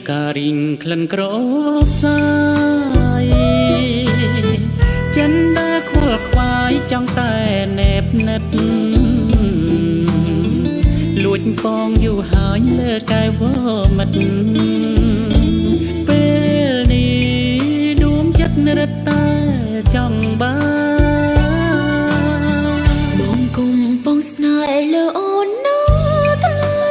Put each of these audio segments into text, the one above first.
ការីងក្លិនក្រអូបសាយចិនដើខ្វល់ខ្វាយចង់តែណែបណិតលួចពងយូរហើយលើកាយវមិតពេលនេះដួងចិត្តរត់តែចង់បានបងគុំបងស្នេហ៍លើអូនណាថ្លៃ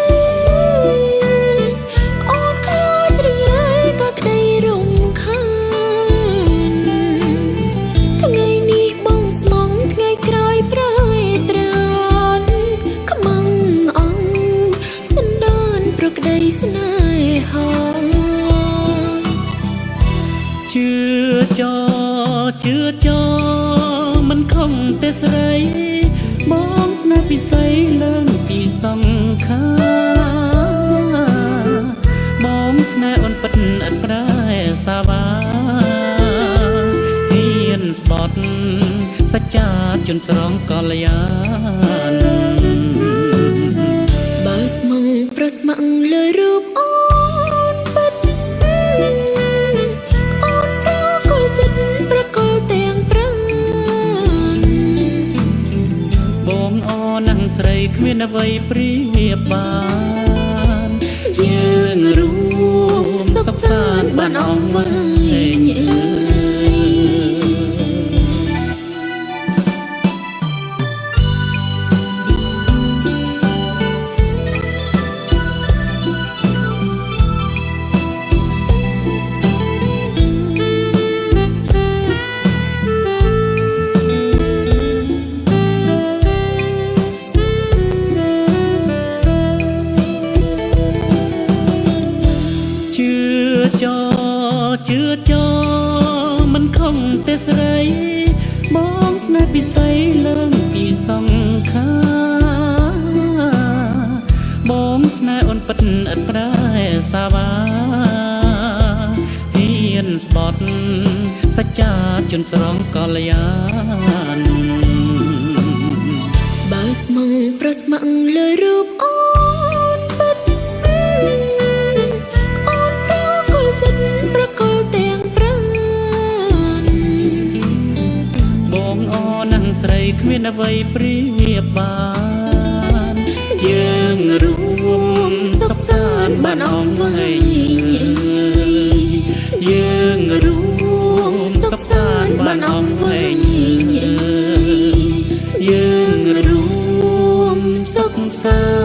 អូនខ្លាចរីរៃក៏ក្តីរំខានថ្ងៃនេះបងស្មងថ្ងៃក្រោយប្រែប្រានខ្មាំងអង្គសណ្ដានប្រក្តីស្នេហាជឿចមិនខំតែស្រីបងស្នេហ៍ពិសីឡើងពីសង្ខាបងស្នេហ៍អូនពិតឥតប្រែសាវាហ៊ានស្បត់សច្ចាជន់ស្រងកល្យានបើស្មងប្រស្មងលើរូបអូនពិតអូនប្រកល់ចិត្តប្រកល់ទាំងប្រាណបងអូននឹងស្រីគ្មានអ្វីប្រៀបបានយើងរួមសុខសាន្តបានអង្វែងជឿចមិនខំតែស្រីបងស្នេហ៍ពិសីឡើងពីសង្ខាបងស្នេហ៍អូនពិតឥតប្រែសាវាហ៊ានស្បត់សច្ចាជន់ស្រងកល្យានបើស្មងប្រស្មងលើរូបអូនពិតអូនប្រកល់ចិត្តប្រកល់ទាំងប្រាណបងអូននឹងស្រីគ្មានអ្វីប្រៀបបានយើងរួមសុខសាន្តបានអង្វែងយើងរួមសុខសាន្តបានអង្វែងយើងរួមសុខសាន្ត